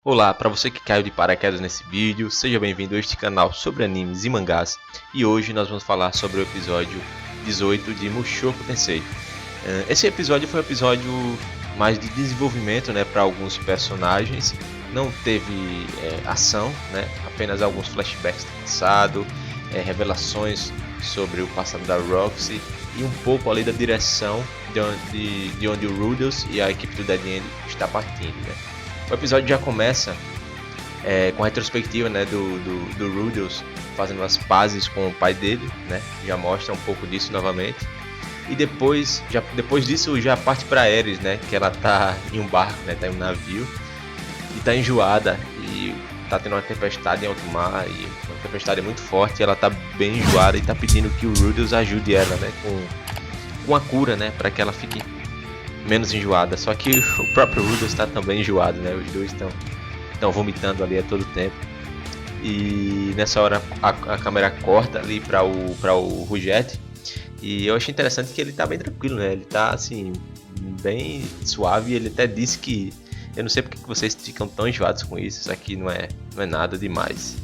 Olá, para você que caiu de paraquedas nesse vídeo, seja bem-vindo a este canal sobre animes e mangás. E hoje nós vamos falar sobre o episódio 18 de Mushoku Tensei. Esse episódio foi um episódio mais de desenvolvimento, para alguns personagens. Não teve ação, apenas alguns flashbacks do passado, revelações sobre o passado da Roxy e um pouco ali da direção de onde o Rudels e a equipe do Dead End está partindo, O episódio já começa com a retrospectiva, do Rudels fazendo as pazes com o pai dele, já mostra um pouco disso novamente. E depois disso já parte para Ares, que ela tá em um barco, tá em um navio e tá enjoada e tá tendo uma tempestade em alto mar e uma tempestade muito forte. E ela tá bem enjoada e tá pedindo que o Rudels ajude ela, com a cura, para que ela fique menos enjoada. Só que o próprio Rudels está também enjoado, Os dois estão vomitando ali a todo tempo. E nessa hora a câmera corta ali para o Rujet. E eu achei interessante que ele tá bem tranquilo, Ele tá assim bem suave. Ele até disse que eu não sei porque que vocês ficam tão enjoados com isso aqui não é nada demais.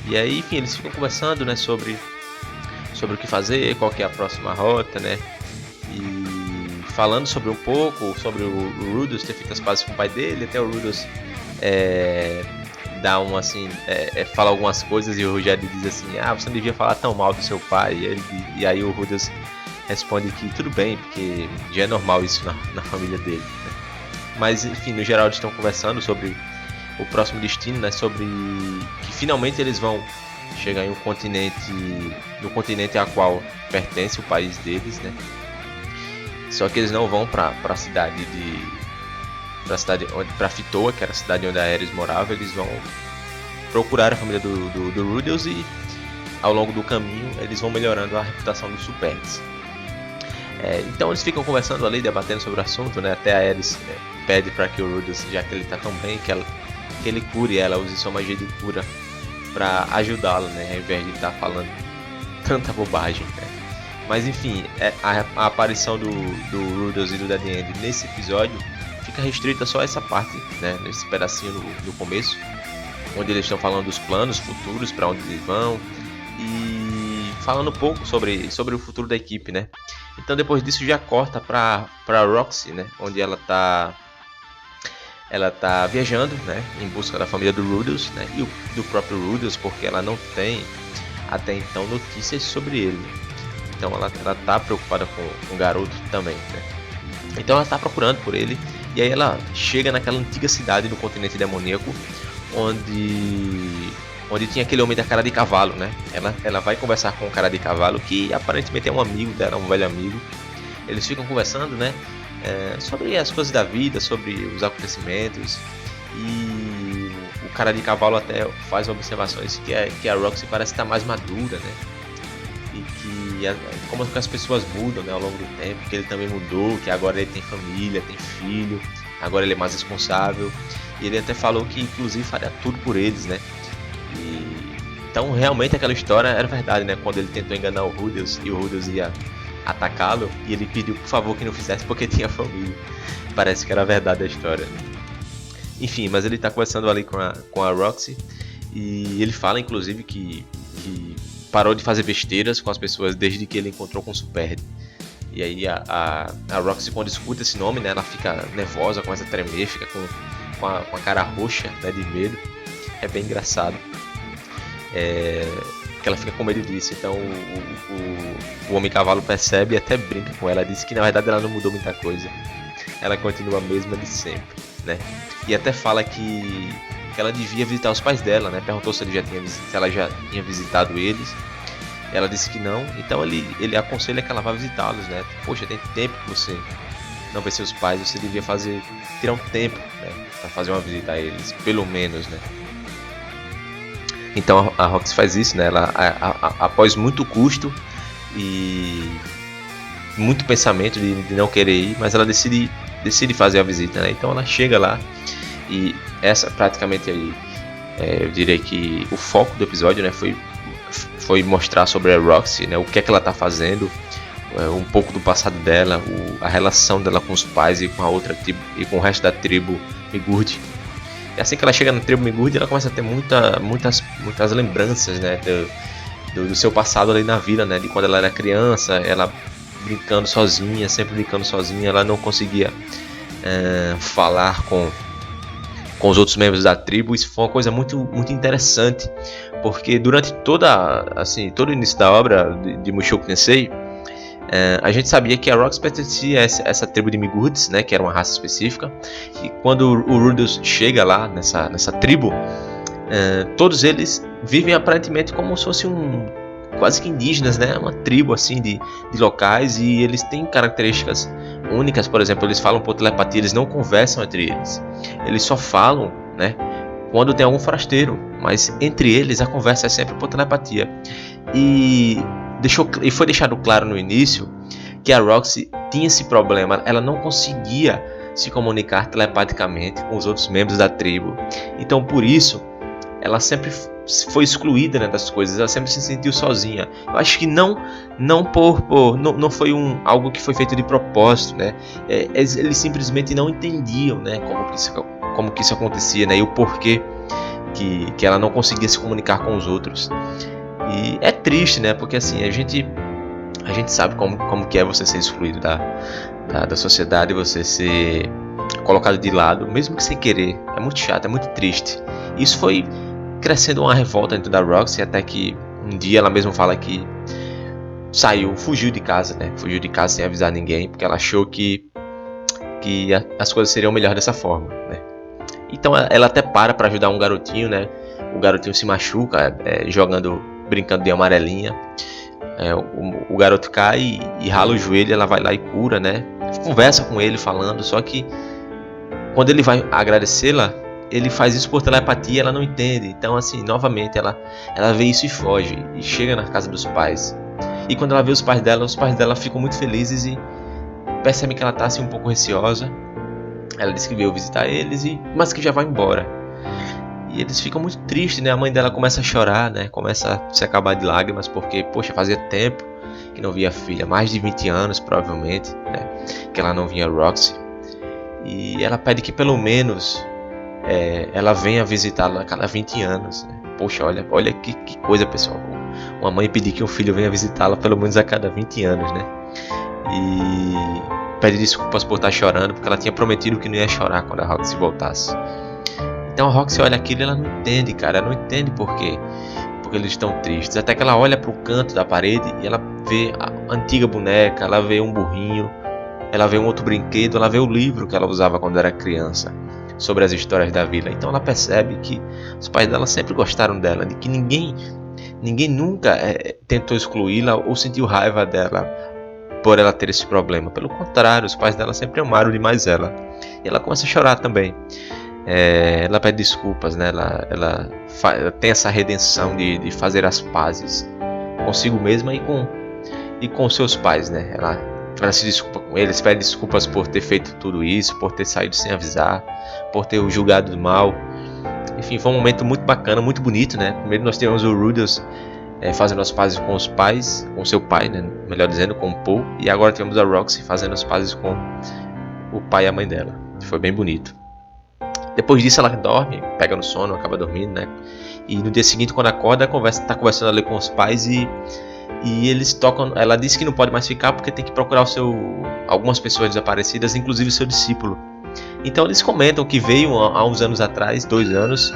E aí, enfim, eles ficam conversando, sobre o que fazer, qual que é a próxima rota, E falando sobre um pouco sobre o Rudels ter feito as pazes com o pai dele, até o Rudels dá um assim, fala algumas coisas e o Rogério diz assim: você não devia falar tão mal do seu pai. E aí o Rudels responde que tudo bem, porque já é normal isso na família dele, Mas enfim, no geral eles estão conversando sobre o próximo destino, sobre que finalmente eles vão chegar em no continente a qual pertence o país deles, Só que eles não vão para a cidade para Fitoa, que era a cidade onde a Ares morava. Eles vão procurar a família do Rudels e ao longo do caminho eles vão melhorando a reputação dos Superds. Então eles ficam conversando ali, debatendo sobre o assunto, Até a Ares pede para que o Rudels, já que ele está tão bem, que ele cure ela, use sua magia de cura para ajudá-lo, ao invés de estar falando tanta bobagem, Mas enfim, a aparição do Rudels e do Dead End nesse episódio fica restrita só a essa parte, nesse pedacinho no começo, onde eles estão falando dos planos futuros, para onde eles vão e falando um pouco sobre o futuro da equipe, Então depois disso já corta para Roxy, onde ela tá viajando, em busca da família do Rudels, e do próprio Rudels, porque ela não tem até então notícias sobre ele. Então ela tá preocupada com o garoto também, Então ela tá procurando por ele. E aí ela chega naquela antiga cidade do continente demoníaco, onde tinha aquele homem da cara de cavalo, Ela vai conversar com o cara de cavalo, que aparentemente é um amigo dela, um velho amigo. Eles ficam conversando, sobre as coisas da vida, sobre os acontecimentos. E o cara de cavalo até faz observações que a Roxy parece estar mais madura, E que como as pessoas mudam, ao longo do tempo, que ele também mudou, que agora ele tem família, tem filho, agora ele é mais responsável. E ele até falou que inclusive faria tudo por eles, Então realmente aquela história era verdade, Quando ele tentou enganar o Rudels e o Rudels ia atacá-lo, e ele pediu por favor que não fizesse porque tinha família. Parece que era verdade a história, Enfim, mas ele tá conversando ali com a Roxy, e ele fala inclusive que parou de fazer besteiras com as pessoas desde que ele encontrou com o Superd. E aí a Roxy, quando escuta esse nome, ela fica nervosa, começa a tremer, fica com a cara roxa, de medo. É bem engraçado. Que ela fica com medo disso. Então o Homem Cavalo percebe e até brinca com ela. Diz que na verdade ela não mudou muita coisa. Ela continua a mesma de sempre, E até fala que ela devia visitar os pais dela, Perguntou se ela já tinha visitado eles. Ela disse que não, então ele aconselha que ela vá visitá-los, Poxa, tem tempo que você não vê seus pais, você devia tirar um tempo, para fazer uma visita a eles, pelo menos, Então a Roxy faz isso, Ela, após muito custo e muito pensamento de não querer ir, mas ela decide fazer a visita, Então ela chega lá. E essa praticamente aí, eu diria que o foco do episódio, foi mostrar sobre a Roxy, o que é que ela tá fazendo, um pouco do passado dela, a relação dela com os pais e com a outra tribo, e com o resto da tribo Migurd. E assim que ela chega na tribo Migurd, ela começa a ter muitas lembranças, né, do seu passado ali na vida, né, de quando ela era criança, ela brincando sozinha, sempre brincando sozinha, ela não conseguia falar com os outros membros da tribo. Isso foi uma coisa muito interessante, porque durante todo o início da obra de Mushoku Tensei, a gente sabia que a Rox pertencia a essa tribo de Migurds, né, que era uma raça específica, e quando o Rudeus chega lá nessa tribo, todos eles vivem aparentemente como se fossem quase que indígenas, né, uma tribo assim de locais, e eles têm características únicas. Por exemplo, eles falam por telepatia, eles não conversam entre eles, eles só falam, né, quando tem algum forasteiro, mas entre eles a conversa é sempre por telepatia. E foi deixado claro no início que a Roxy tinha esse problema, ela não conseguia se comunicar telepaticamente com os outros membros da tribo, então por isso ela sempre foi excluída, né, das coisas, ela sempre se sentiu sozinha. Eu acho que não foi algo que foi feito de propósito, né? Eles simplesmente não entendiam, né, como que isso acontecia, né, e o porquê que ela não conseguia se comunicar com os outros. E é triste, né, porque assim, a gente sabe como que é você ser excluído da sociedade, você ser colocado de lado, mesmo que sem querer. É muito chato, é muito triste. Isso foi crescendo uma revolta dentro da Roxy, até que um dia ela mesma fala que fugiu de casa, né? Fugiu de casa sem avisar ninguém, porque ela achou que as coisas seriam melhor dessa forma, né? Então ela até para ajudar um garotinho, né? O garotinho se machuca brincando de amarelinha. O garoto cai e rala o joelho, ela vai lá e cura, né? Conversa com ele falando, só que quando ele vai agradecê-la, ele faz isso por telepatia, ela não entende. Então assim, novamente ela vê isso e foge, e chega na casa dos pais. E quando ela vê os pais dela ficam muito felizes e percebem que ela está assim um pouco receosa. Ela diz que veio visitar eles, mas que já vai embora. E eles ficam muito tristes, né? A mãe dela começa a chorar, né? Começa a se acabar de lágrimas, porque, poxa, fazia tempo que não via a filha, mais de 20 anos provavelmente, né? Que ela não via a Roxy. E ela pede que pelo menos ela venha visitá-la a cada 20 anos, né? Poxa, olha que coisa, pessoal. Uma mãe pedir que um filho venha visitá-la pelo menos a cada 20 anos, né? E pede desculpas por estar chorando, porque ela tinha prometido que não ia chorar quando a Roxy voltasse. Então a Roxy olha aquilo e ela não entende, cara. Ela não entende porque eles estão tristes. Até que ela olha para o canto da parede e ela vê a antiga boneca, ela vê um burrinho, ela vê um outro brinquedo, ela vê o livro que ela usava quando era criança, sobre as histórias da vila. Então ela percebe que os pais dela sempre gostaram dela, de que ninguém nunca tentou excluí-la ou sentiu raiva dela por ela ter esse problema. Pelo contrário, os pais dela sempre amaram demais ela. E ela começa a chorar também. Ela pede desculpas, né? Ela tem essa redenção de fazer as pazes consigo mesma e com seus pais, né? Ela se desculpa com eles, pede desculpas por ter feito tudo isso, por ter saído sem avisar, por ter o julgado mal. Enfim, foi um momento muito bacana, muito bonito, né? Primeiro nós tivemos o Rudeus fazendo as pazes com os pais, com seu pai, né? Melhor dizendo, com o Paul. E agora tivemos a Roxy fazendo as pazes com o pai e a mãe dela. Foi bem bonito. Depois disso ela dorme, pega no sono, acaba dormindo, né? E no dia seguinte, quando acorda, tá conversando ali com os pais e eles tocam. Ela diz que não pode mais ficar porque tem que procurar algumas pessoas desaparecidas, inclusive o seu discípulo. Então eles comentam que veio há uns anos atrás, 2 anos.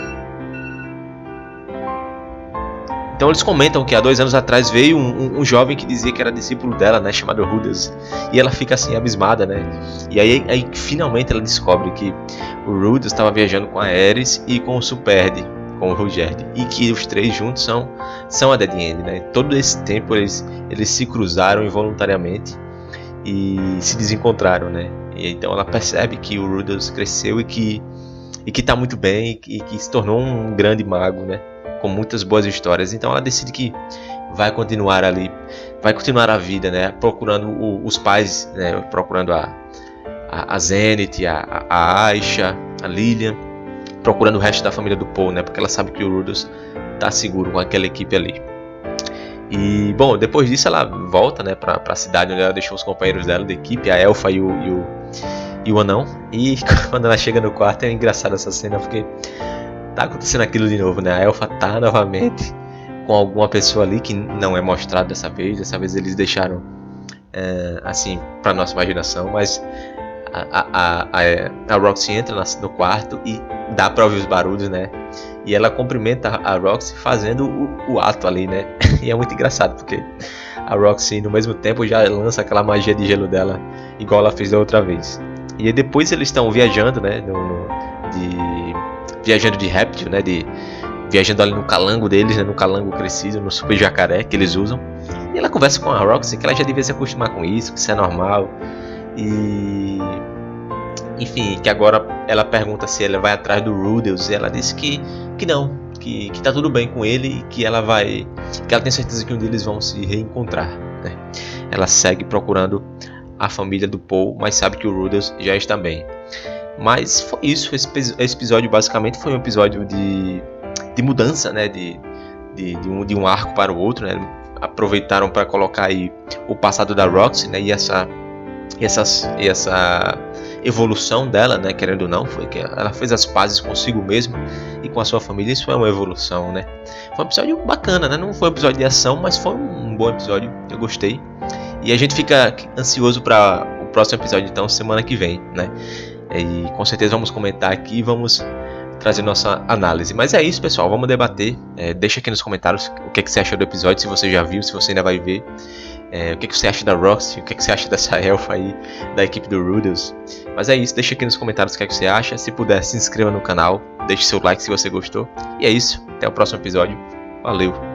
Então eles comentam que há 2 anos atrás veio um jovem que dizia que era discípulo dela, né, chamado Rudeus. E ela fica assim abismada, né? E aí finalmente ela descobre que o Rudeus estava viajando com a Ares e com o Superdi, com o Rugerdi, e que os 3 juntos são a Dead End, né? Todo esse tempo eles se cruzaram involuntariamente e se desencontraram, né? E então ela percebe que o Rudeus cresceu e que está muito bem e que se tornou um grande mago, né? Com muitas boas histórias. Então ela decide que vai continuar a vida, né? Procurando os pais, né? Procurando a Zenith, a Aisha, a Lilian, procurando o resto da família do Paul, né? Porque ela sabe que o Rudeus tá seguro com aquela equipe ali. E bom, depois disso ela volta, né, para a cidade onde ela deixou os companheiros dela da equipe, a Elfa e e o anão. E quando ela chega no quarto é engraçada essa cena, porque tá acontecendo aquilo de novo, né? A elfa tá novamente com alguma pessoa ali que não é mostrado dessa vez. Dessa vez eles deixaram assim pra nossa imaginação, mas a Roxy entra no quarto e dá pra ouvir os barulhos, né? E ela cumprimenta a Roxy fazendo o ato ali, né? E é muito engraçado porque a Roxy no mesmo tempo já lança aquela magia de gelo dela, igual ela fez da outra vez. E aí depois eles estão viajando, né? Viajando de réptil, né? Viajando ali no calango deles, né? No calango crescido, no super jacaré que eles usam. E ela conversa com a Roxy que ela já devia se acostumar com isso, que isso é normal. E enfim, que agora ela pergunta se ela vai atrás do Rudels e ela disse que não, que tá tudo bem com ele e que ela tem certeza que um deles vão se reencontrar, né? Ela segue procurando a família do Paul, mas sabe que o Rudels já está bem. Mas foi isso, esse episódio basicamente foi um episódio de mudança, né, de um arco para o outro, né? Aproveitaram para colocar aí o passado da Roxy, né, e essa evolução dela, né, querendo ou não, foi que ela fez as pazes consigo mesma e com a sua família. Isso é uma evolução, né? Foi um episódio bacana, né? Não foi um episódio de ação, mas foi um bom episódio, eu gostei. E a gente fica ansioso para o próximo episódio, então, semana que vem, né? E com certeza vamos comentar aqui, vamos trazer nossa análise. Mas é isso, pessoal, vamos debater. Deixa aqui nos comentários o que você achou do episódio, se você já viu, se você ainda vai ver. O que você acha da Roxy, o que você acha dessa elfa aí, da equipe do Rudels. Mas é isso, deixa aqui nos comentários o que você acha. Se puder, se inscreva no canal, deixe seu like se você gostou. E é isso, até o próximo episódio. Valeu!